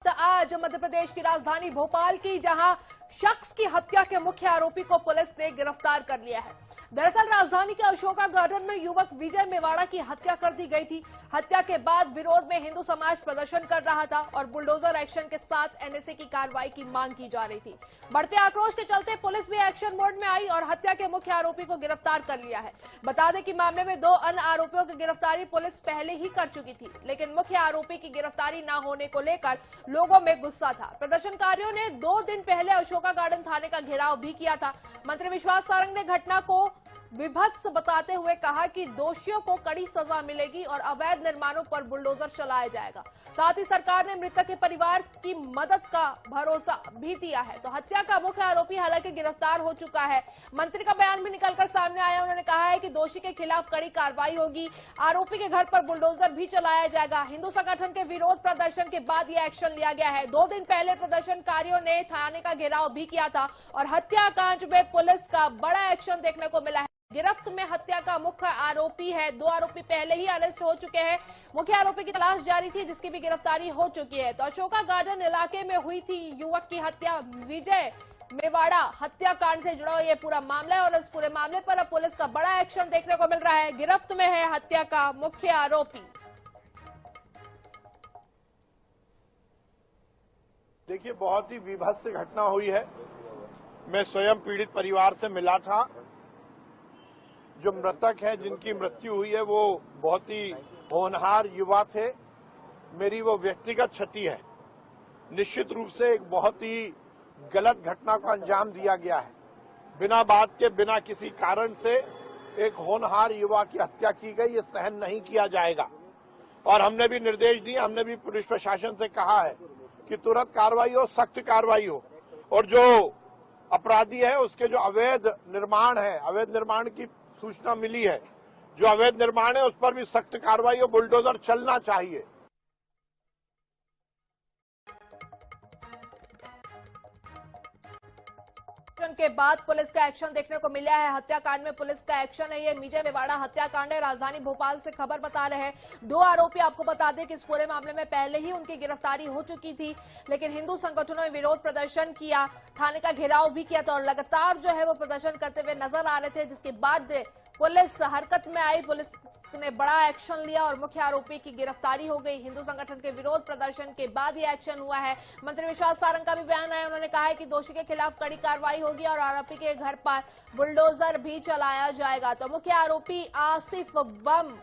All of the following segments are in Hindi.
आज मध्य प्रदेश की राजधानी भोपाल की जहां शख्स की हत्या के मुख्य आरोपी को पुलिस ने गिरफ्तार कर लिया है। दरअसल राजधानी के अशोका गार्डन में युवक विजय मेवाड़ा की हत्या कर दी गई थी। हत्या के बाद विरोध में हिंदू समाज प्रदर्शन कर रहा था और बुलडोजर एक्शन के साथ एनएसए की कार्रवाई की मांग की जा रही थी। बढ़ते आक्रोश के चलते पुलिस भी एक्शन मोड में आई और हत्या के मुख्य आरोपी को गिरफ्तार कर लिया है। बता दें कि मामले में 2 अन्य आरोपियों की गिरफ्तारी पुलिस पहले ही कर चुकी थी, लेकिन मुख्य आरोपी की गिरफ्तारी न होने को लेकर लोगों में गुस्सा था। प्रदर्शनकारियों ने 2 दिन पहले अशोका गार्डन थाने का घेराव भी किया था। मंत्री विश्वास सारंग ने घटना को विभत्स बताते हुए कहा कि दोषियों को कड़ी सजा मिलेगी और अवैध निर्माणों पर बुलडोजर चलाया जाएगा। साथ ही सरकार ने मृतक के परिवार की मदद का भरोसा भी दिया है। तो हत्या का मुख्य आरोपी हालांकि गिरफ्तार हो चुका है। मंत्री का बयान भी निकलकर सामने आया। उन्होंने कहा है कि दोषी के खिलाफ कड़ी कार्रवाई होगी, आरोपी के घर पर बुलडोजर भी चलाया जाएगा। हिंदू संगठन के विरोध प्रदर्शन के बाद यह एक्शन लिया गया है। 2 दिन पहले प्रदर्शनकारियों ने थाने का घेराव भी किया था और हत्याकांड में पुलिस का बड़ा एक्शन देखने को मिला है। गिरफ्त में हत्या का मुख्य आरोपी है। 2 आरोपी पहले ही अरेस्ट हो चुके हैं। मुख्य आरोपी की तलाश जारी थी, जिसकी भी गिरफ्तारी हो चुकी है। तो अशोका गार्डन इलाके में हुई थी युवक की हत्या। विजय मेवाड़ा हत्याकांड से जुड़ा ये पूरा मामला है और इस पूरे मामले पर अब पुलिस का बड़ा एक्शन देखने को मिल रहा है। गिरफ्त में है हत्या का मुख्य आरोपी। देखिए, बहुत ही विभत्स घटना हुई है। मैं स्वयं पीड़ित परिवार से मिला था। जो मृतक है, जिनकी मृत्यु हुई है, वो बहुत ही होनहार युवा थे। मेरी वो व्यक्तिगत क्षति है। निश्चित रूप से एक बहुत ही गलत घटना को अंजाम दिया गया है। बिना बात के, बिना किसी कारण से एक होनहार युवा की हत्या की गई। ये सहन नहीं किया जाएगा और हमने भी निर्देश दिए। हमने भी पुलिस प्रशासन से कहा है कि तुरंत कार्रवाई हो, सख्त कार्रवाई हो और जो अपराधी है उसके जो अवैध निर्माण है, अवैध निर्माण की सूचना मिली है, जो अवैध निर्माण है उस पर भी सख्त कार्रवाई और बुलडोजर चलना चाहिए। के बाद पुलिस का एक्शन देखने को मिला है। हत्याकांड में पुलिस का एक्शन है। ये विजय मेवाड़ा हत्याकांड है। राजधानी भोपाल से खबर बता रहे हैं। 2 आरोपी, आपको बता दें कि इस पूरे मामले में पहले ही उनकी गिरफ्तारी हो चुकी थी, लेकिन हिंदू संगठनों ने विरोध प्रदर्शन किया, थाने का घेराव भी किया था और लगातार जो है वो प्रदर्शन करते हुए नजर आ रहे थे, जिसके बाद पुलिस हरकत में आई। पुलिस ने बड़ा एक्शन लिया और मुख्य आरोपी की गिरफ्तारी हो गई। हिंदू संगठन के विरोध प्रदर्शन के बाद ये एक्शन हुआ है। मंत्री विश्वास सारंग का भी बयान आया। उन्होंने कहा है कि दोषी के खिलाफ कड़ी कार्रवाई होगी और आरोपी के घर पर बुलडोजर भी चलाया जाएगा। तो मुख्य आरोपी आसिफ बम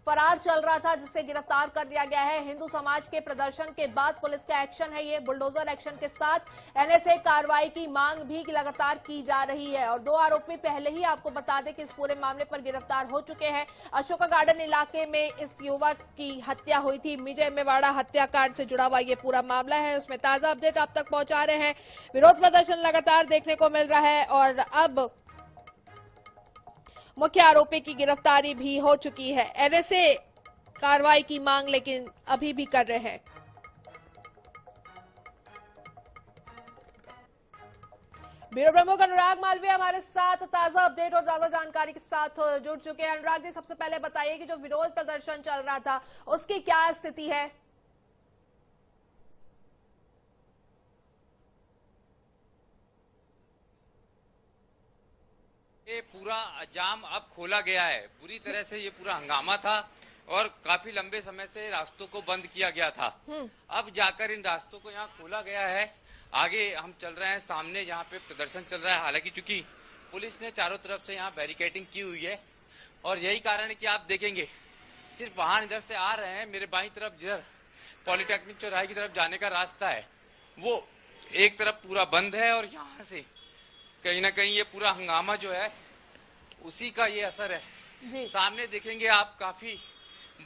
फरार चल रहा था, जिसे गिरफ्तार कर दिया गया है। हिंदू समाज के प्रदर्शन के बाद पुलिस का एक्शन है। ये बुलडोजर एक्शन के साथ एनएसए कार्रवाई की मांग भी लगातार की जा रही है और 2 आरोपी पहले ही, आपको बता दें कि इस पूरे मामले पर गिरफ्तार हो चुके हैं। अशोका गार्डन इलाके में इस युवक की हत्या हुई थी। विजय मेवाड़ा हत्याकांड से जुड़ा हुआ ये पूरा मामला है, उसमें ताजा अपडेट आप तक पहुंचा रहे हैं। विरोध प्रदर्शन लगातार देखने को मिल रहा है और अब मुख्य आरोपी की गिरफ्तारी भी हो चुकी है। एनएसए कार्रवाई की मांग लेकिन अभी भी कर रहे हैं। ब्यूरो प्रमुख अनुराग मालवीय हमारे साथ ताजा अपडेट और ज्यादा जानकारी के साथ जुड़ चुके हैं। अनुराग जी, सबसे पहले बताइए कि जो विरोध प्रदर्शन चल रहा था उसकी क्या स्थिति है? ये पूरा जाम अब खोला गया है। पूरी तरह से ये पूरा हंगामा था और काफी लंबे समय से रास्तों को बंद किया गया था। अब जाकर इन रास्तों को यहाँ खोला गया है। आगे हम चल रहे हैं, सामने जहाँ पे प्रदर्शन चल रहा है। हालांकि चूंकि पुलिस ने चारों तरफ से यहाँ बैरिकेडिंग की हुई है और यही कारण है कि आप देखेंगे सिर्फ वाहन इधर से आ रहे हैं। मेरे बाईं तरफ जिधर पॉलिटेक्निक चौराहे की तरफ जाने का रास्ता है वो एक तरफ पूरा बंद है और यहाँ से कहीं ना कहीं ये पूरा हंगामा जो है उसी का ये असर है जी। सामने देखेंगे आप, काफी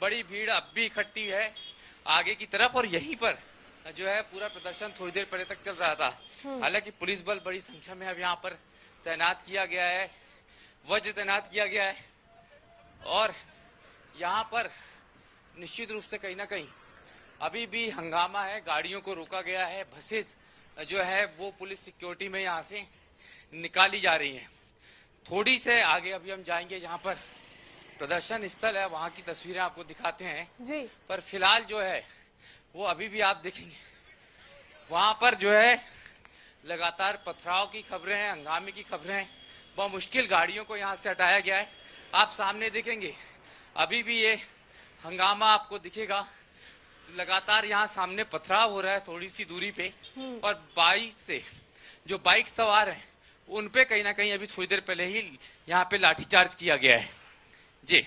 बड़ी भीड़ अब भी इकट्ठी है आगे की तरफ और यहीं पर जो है पूरा प्रदर्शन थोड़ी देर पहले तक चल रहा था। हालांकि पुलिस बल बड़ी संख्या में अब यहाँ पर तैनात किया गया है, वज्र तैनात किया गया है और यहाँ पर निश्चित रूप से कहीं ना कहीं अभी भी हंगामा है। गाड़ियों को रोका गया है, बसेज जो है वो पुलिस सिक्योरिटी में यहाँ से निकाली जा रही हैं। थोड़ी से आगे अभी हम जाएंगे, जहाँ पर प्रदर्शन स्थल है, वहाँ की तस्वीरें आपको दिखाते हैं जी। पर फिलहाल जो है वो अभी भी आप देखेंगे वहां पर जो है लगातार पथराव की खबरें हैं, हंगामे की खबरें हैं। बहुत मुश्किल गाड़ियों को यहाँ से हटाया गया है। आप सामने देखेंगे अभी भी ये हंगामा आपको दिखेगा। लगातार यहाँ सामने पथराव हो रहा है थोड़ी सी दूरी पे, और बाइक से जो बाइक सवार हैं उन पे कहीं ना कहीं अभी थोड़ी देर पहले ही यहाँ पे लाठीचार्ज किया गया है। जी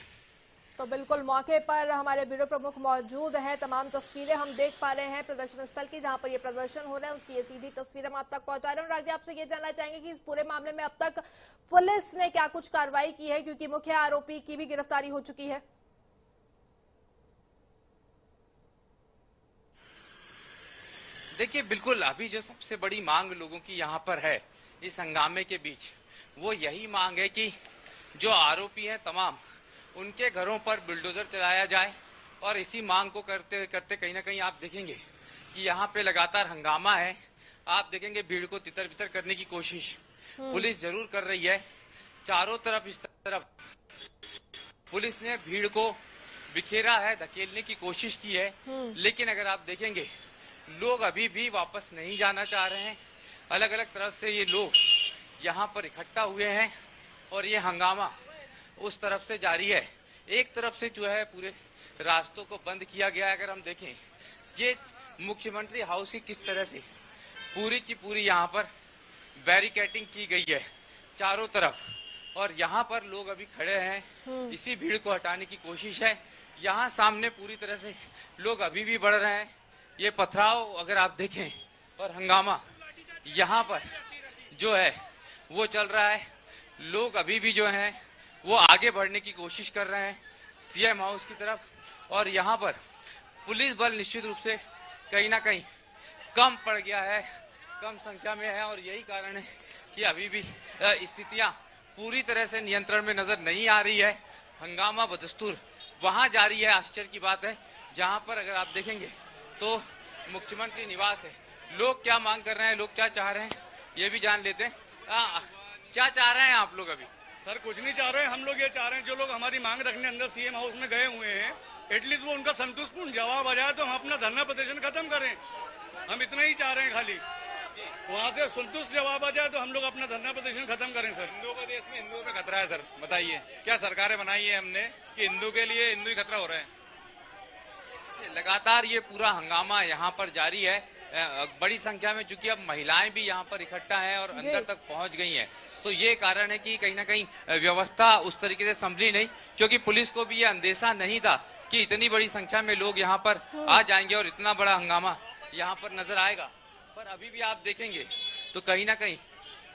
तो बिल्कुल मौके पर हमारे ब्यूरो प्रमुख मौजूद हैं। तमाम तस्वीरें हम देख पा रहे हैं प्रदर्शन स्थल की, जहां पर ये प्रदर्शन हो रहा है उसकी ये सीधी तस्वीरें हम आप तक पहुंचा रहे हैं। राज जी, आपसे ये जानना चाहेंगे कि इस पूरे मामले में अब तक पुलिस ने क्या कुछ कार्रवाई की है, क्योंकि मुख्य आरोपी की भी गिरफ्तारी हो चुकी है। देखिए, बिल्कुल अभी जो सबसे बड़ी मांग लोगों की यहाँ पर है इस हंगामे के बीच, वो यही मांग है कि जो आरोपी हैं तमाम, उनके घरों पर बुलडोजर चलाया जाए। और इसी मांग को करते करते कहीं ना कहीं आप देखेंगे कि यहाँ पे लगातार हंगामा है। आप देखेंगे भीड़ को तितर बितर करने की कोशिश पुलिस जरूर कर रही है। चारों तरफ इस तरफ पुलिस ने भीड़ को बिखेरा है, धकेलने की कोशिश की है, लेकिन अगर आप देखेंगे लोग अभी भी वापस नहीं जाना चाह रहे हैं। अलग अलग तरफ से ये लोग यहाँ पर इकट्ठा हुए हैं और ये हंगामा उस तरफ से जारी है। एक तरफ से जो है पूरे रास्तों को बंद किया गया है। अगर हम देखें ये मुख्यमंत्री हाउस की किस तरह से पूरी की पूरी यहाँ पर बैरिकेटिंग की गई है चारों तरफ, और यहाँ पर लोग अभी खड़े हैं। इसी भीड़ को हटाने की कोशिश है। यहाँ सामने पूरी तरह से लोग अभी भी बढ़ रहे हैं। ये पथराव अगर आप देखें और हंगामा यहाँ पर जो है वो चल रहा है। लोग अभी भी जो हैं वो आगे बढ़ने की कोशिश कर रहे हैं सीएम हाउस की तरफ, और यहाँ पर पुलिस बल निश्चित रूप से कहीं ना कहीं कम पड़ गया है, कम संख्या में है। और यही कारण है कि अभी भी स्थितियां पूरी तरह से नियंत्रण में नजर नहीं आ रही है। हंगामा बदस्तूर वहां जारी है। आश्चर्य की बात है, जहां पर अगर आप देखेंगे तो मुख्यमंत्री निवास है। लोग क्या मांग कर रहे हैं, लोग क्या चाह रहे हैं, ये भी जान लेते हैं। क्या चाह रहे हैं आप लोग? अभी सर कुछ नहीं चाह रहे हैं, हम लोग ये चाह रहे हैं जो लोग हमारी मांग रखने अंदर सीएम हाउस में गए हुए हैं, एटलीस्ट वो उनका संतुष्टपूर्ण जवाब आ जाए तो हम अपना धरना प्रदर्शन खत्म करें। हम इतना ही चाह रहे हैं, खाली वहाँ से संतुष्ट जवाब आ जाए तो हम लोग अपना धरना प्रदर्शन खत्म करें। सर हिंदुओं का देश में हिंदुओं में खतरा है। सर बताइए क्या सरकारें बनाई है हमने कि हिंदू के लिए हिंदू ही खतरा हो रहा है? लगातार ये पूरा हंगामा यहाँ पर जारी है। बड़ी संख्या में चूंकि अब महिलाएं भी यहाँ पर इकट्ठा हैं और अंदर तक पहुंच गई हैं, तो ये कारण है कि कहीं ना कहीं व्यवस्था उस तरीके से संभली नहीं, क्योंकि पुलिस को भी ये अंदेशा नहीं था कि इतनी बड़ी संख्या में लोग यहाँ पर आ जाएंगे और इतना बड़ा हंगामा यहाँ पर नजर आएगा। पर अभी भी आप देखेंगे तो कहीं ना कहीं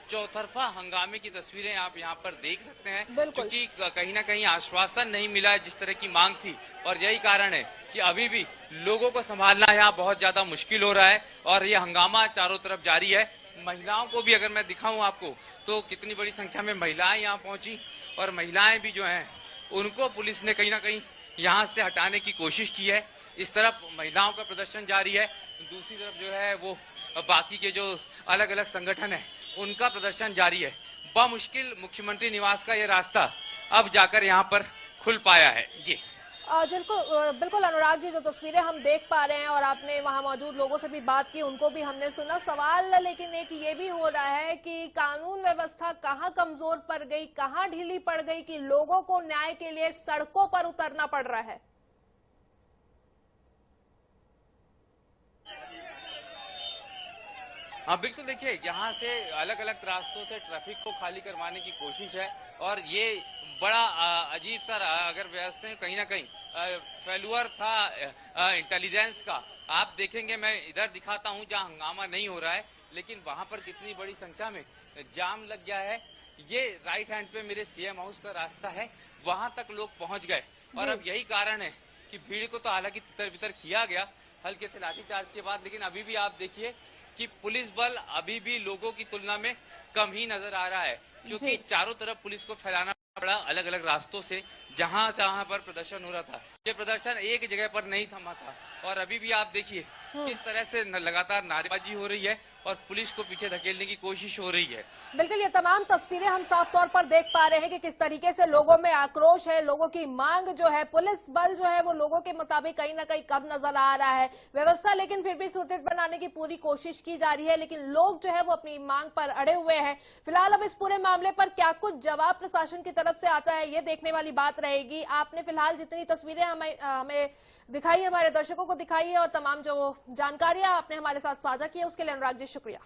चौतरफा हंगामे की तस्वीरें आप यहाँ पर देख सकते हैं, क्योंकि कहीं ना कहीं आश्वासन नहीं मिला है जिस तरह की मांग थी। और यही कारण है कि अभी भी लोगों को संभालना यहाँ बहुत ज्यादा मुश्किल हो रहा है और ये हंगामा चारों तरफ जारी है। महिलाओं को भी अगर मैं दिखाऊं आपको तो कितनी बड़ी संख्या में महिलाएं यहाँ पहुंची, और महिलाएं भी जो हैं उनको पुलिस ने कहीं ना कहीं यहाँ से हटाने की कोशिश की है। इस तरफ महिलाओं का प्रदर्शन जारी है, दूसरी तरफ जो है वो बाकी के जो अलग अलग संगठन है उनका प्रदर्शन जारी है। बमुश्किल मुख्यमंत्री निवास का ये रास्ता अब जाकर यहाँ पर खुल पाया है। जी बिल्कुल अनुराग जी, जो तस्वीरें हम देख पा रहे हैं और आपने वहां मौजूद लोगों से भी बात की, उनको भी हमने सुना। सवाल लेकिन एक ये भी हो रहा है कि कानून व्यवस्था कहां कमजोर पड़ गई, कहां ढीली पड़ गई कि लोगों को न्याय के लिए सड़कों पर उतरना पड़ रहा है। हाँ बिल्कुल, देखिए यहाँ से अलग अलग रास्तों से ट्रैफिक को खाली करवाने की कोशिश है, और ये बड़ा अजीब सा अगर व्यवस्था कहीं ना कहीं फेल्यूर था इंटेलिजेंस का। आप देखेंगे, मैं इधर दिखाता हूँ जहाँ हंगामा नहीं हो रहा है, लेकिन वहां पर कितनी बड़ी संख्या में जाम लग गया है। ये राइट हैंड पे मेरे सीएम हाउस का रास्ता है, वहां तक लोग पहुंच गए, और अब यही कारण है कि भीड़ को तो हालांकि तितर बितर किया गया हल्के से लाठीचार्ज के बाद, लेकिन अभी भी आप देखिए कि पुलिस बल अभी भी लोगों की तुलना में कम ही नजर आ रहा है, क्योंकि चारों तरफ पुलिस को फैलाना पड़ा अलग अलग रास्तों से। जहां पर प्रदर्शन हो रहा था, ये प्रदर्शन एक जगह पर नहीं थमा था, और अभी भी आप देखिए किस तरह से लगातार नारेबाजी हो रही है और पुलिस को पीछे धकेलने की कोशिश हो रही है। बिल्कुल, ये तमाम तस्वीरें हम साफ तौर पर देख पा रहे हैं कि किस तरीके से लोगों में आक्रोश है, लोगों की मांग जो है, पुलिस बल जो है वो लोगों के मुताबिक कहीं ना कहीं कम नजर आ रहा है। व्यवस्था लेकिन फिर भी सुदृढ़ बनाने की पूरी कोशिश की जा रही है, लेकिन लोग जो है वो अपनी मांग पर अड़े हुए हैं। फिलहाल अब इस पूरे मामले पर क्या कुछ जवाब प्रशासन की तरफ से आता है, ये देखने वाली बात रहेगी। आपने फिलहाल जितनी तस्वीरें हमें दिखाई, हमारे दर्शकों को दिखाई है और तमाम जो जानकारियां आपने हमारे साथ साझा की है उसके लिए अनुराग जी शुक्रिया।